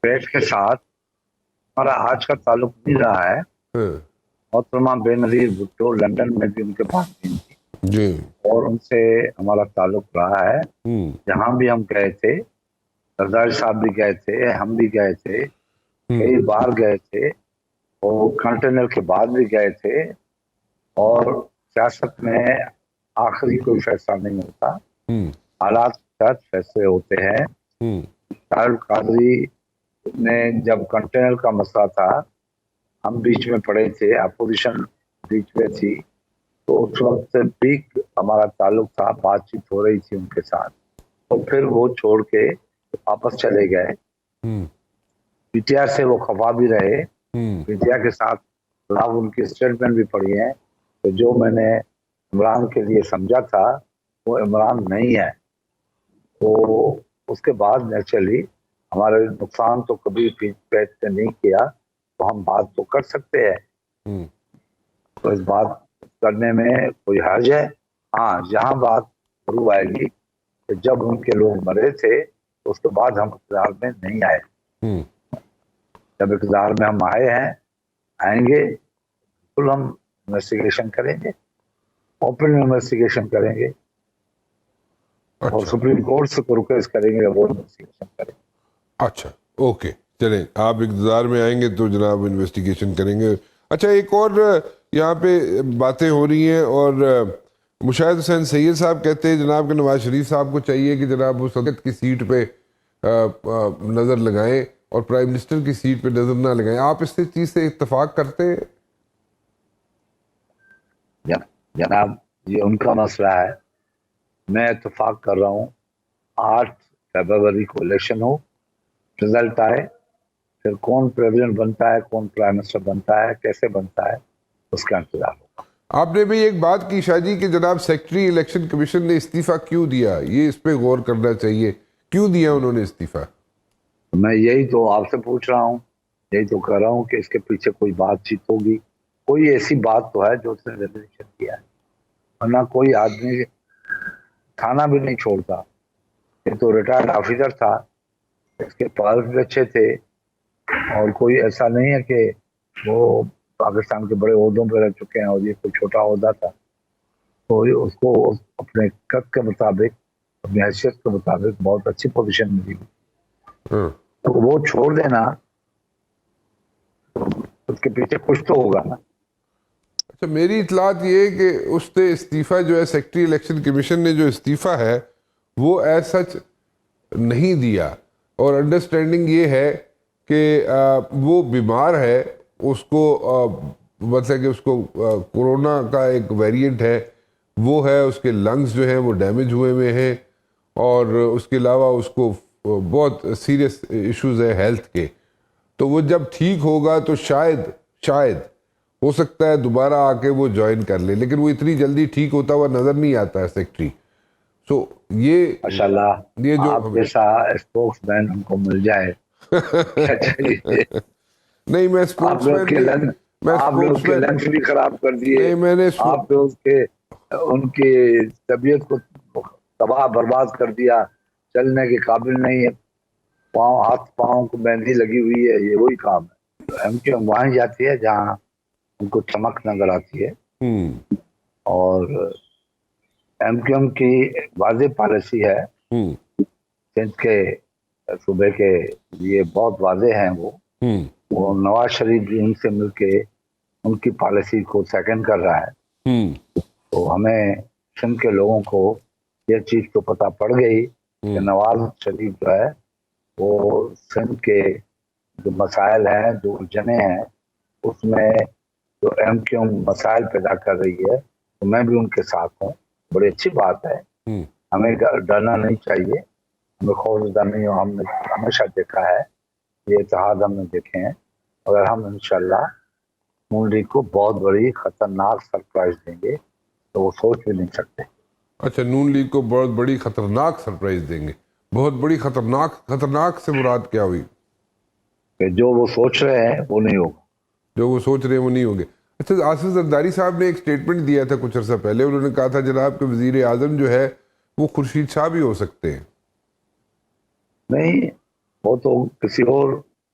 پیٹ کے ساتھ ہمارا آج کا تعلق نہیں رہا ہے. محترمہ بے نظیر بھٹو لندن میں بھی ان کے پاس تھی اور ان سے ہمارا تعلق رہا ہے. جہاں بھی ہم گئے تھے, سردار صاحب بھی گئے تھے, ہم بھی گئے تھے, کئی بار گئے تھے, اور کنٹینر کے بعد بھی گئے تھے. اور سیاست میں آخری کوئی فیصلہ نہیں ہوتا, حالات کے ساتھ فیصلے ہوتے ہیں. طاہر القادری نے جب کنٹینر کا مسئلہ تھا, ہم بیچ میں پڑے تھے, اپوزیشن بیچ میں تھی, تو اس وقت بھی ہمارا تعلق تھا, بات چیت ہو رہی تھی ان کے ساتھ. اور پھر وہ چھوڑ کے واپس چلے گئے. پی ٹی آر سے وہ خفا بھی رہے. پی ٹی آر کے ساتھ ان کی اسٹیٹمنٹ بھی پڑھی ہے, تو جو میں نے عمران کے لیے سمجھا تھا وہ عمران نہیں ہے. تو اس کے بعد نیچرلی ہمارے نقصان تو کبھی پیٹ نے نہیں کیا, تو ہم بات تو کر سکتے ہیں. تو اس بات کرنے میں کوئی حرج ہے؟ ہاں, جہاں بات ضرور آئے گی کہ جب ان کے لوگ مرے تھے تو اس کے بعد ہم اقتدار میں نہیں آئے. جب اقتدار میں ہم آئیں گے تو ہم انویسٹیگیشن کریں گے, اوپن انویسٹیگیشن کریں گے, اور سپریم کورٹ سے ریکویسٹ کریں گے وہ انویسٹیگیشن کریں گے. اچھا, اوکے, چلیں, آپ اقتدار میں آئیں گے تو جناب انویسٹیگیشن کریں گے. اچھا, ایک اور یہاں پہ باتیں ہو رہی ہیں, اور مشاہد حسین سید صاحب کہتے ہیں جناب کہ نواز شریف صاحب کو چاہیے کہ جناب وہ صدر کی سیٹ پہ نظر لگائیں اور پرائم منسٹر کی سیٹ پہ نظر نہ لگائیں. آپ اس چیز سے اتفاق کرتے ہیں؟ جناب یہ ان کا مسئلہ ہے, میں اتفاق کر رہا ہوں 8 فروری کو الیکشن ہو, رزلٹ آئے, پھر کون پریزیڈنٹ بنتا ہے, کون پرائم منسٹر بنتا ہے, کیسے بنتا ہے, اس کا انتظار ہوگا. آپ نے بھی ایک بات کی شاہ جی کہ جناب سیکرٹری الیکشن کمیشن نے استعفیٰ کیوں دیا, یہ اس پہ غور کرنا چاہیے, کیوں دیا انہوں نے استعفیٰ؟ میں یہی تو آپ سے پوچھ رہا ہوں, یہی تو کہہ رہا ہوں کہ اس کے پیچھے کوئی بات چیت ہوگی, کوئی ایسی بات تو ہے جو اس نے ریزولوشن کیا ہے, ورنہ کوئی آدمی تھانہ بھی نہیں چھوڑتا. یہ تو ریٹائرڈ آفیسر تھا, اس کے پاس بھی اچھے تھے, اور کوئی ایسا نہیں ہے کہ وہ پاکستان کے بڑے عہدوں پہ رہ چکے ہیں اور یہ کوئی چھوٹا عہدہ تھا. تو اس کو اپنے قد کے مطابق, اپنی حیثیت کے مطابق بہت اچھی پوزیشن ملی. تو وہ چھوڑ دینا, اس کے پیچھے کچھ تو ہوگا نا. اچھا, میری اطلاعات یہ ہے کہ اس نے استعفیٰ جو ہے سیکرٹری الیکشن کمیشن نے جو استعفیٰ ہے وہ ایز سچ نہیں دیا, اور انڈرسٹینڈنگ یہ ہے کہ وہ بیمار ہے, اس کو مطلب کہ اس کو کورونا کا ایک ویریئنٹ ہے وہ ہے, اس کے لنگز جو ہیں وہ ڈیمیج ہوئے ہیں, اور اس کے علاوہ اس کو بہت سیریس ایشوز ہے ہیلتھ کے. تو وہ جب ٹھیک ہوگا تو شاید ہو سکتا ہے دوبارہ آ کے وہ جوائن کر لے, لیکن وہ اتنی جلدی ٹھیک ہوتا ہوا نظر نہیں آتا ہے سیکرٹری. سو یہ ماشاءاللہ یہ جو آپ جیسا اسپوکس مین ہم کو مل جائے کیا چاہیے. نہیں, میں آپ لوگ کے لنگس بھی خراب کر دیے, آپ لوگ کے ان کی طبیعت کو تباہ برباد کر دیا, چلنے کے قابل نہیں ہے, ہاتھ پاؤں کو مہندی لگی ہوئی ہے, یہ وہی کام ہے. ایم کیو ایم وہاں جاتی ہے جہاں ان کو چمک نظر آتی ہے, اور ایم کیو ایم کی واضح پالیسی ہے, سندھ کے صوبے کے لیے بہت واضح ہیں. وہ نواز شریف بھی ان سے مل کے ان کی پالیسی کو سیکنڈ کر رہا ہے. تو ہمیں سندھ کے لوگوں کو یہ چیز تو پتہ پڑ گئی کہ نواز شریف جو ہے وہ سندھ کے جو مسائل ہیں, جو الجھنیں ہیں, اس میں جو ایم کیو ایم مسائل پیدا کر رہی ہے, تو میں بھی ان کے ساتھ ہوں. بڑی اچھی بات ہے, ہمیں ڈرنا نہیں چاہیے, ہمیں خوفزدہ نہیں ہو. ہم نے ہمیشہ دیکھا ہے, یہ اتحاد ہم نے دیکھے ہیں, اگر ہم انشاءاللہ نون لیگ کو بہت بڑی خطرناک سرپرائز دیں گے تو وہ سوچ بھی نہیں سکتے. اچھا, نون لیگ کو بہت بڑی خطرناک سرپرائز دیں گے, بہت بڑی خطرناک سے مراد کیا ہوئی؟ کہ جو وہ سوچ رہے ہیں وہ نہیں ہوگا, جو وہ سوچ رہے ہیں وہ نہیں ہوں گے. اچھا, آصف زرداری صاحب نے ایک سٹیٹمنٹ دیا تھا کچھ عرصہ پہلے, انہوں نے کہا تھا جناب کہ وزیر اعظم جو ہے وہ خورشید شاہ بھی ہو سکتے ہیں. نہیں, وہ تو کسی اور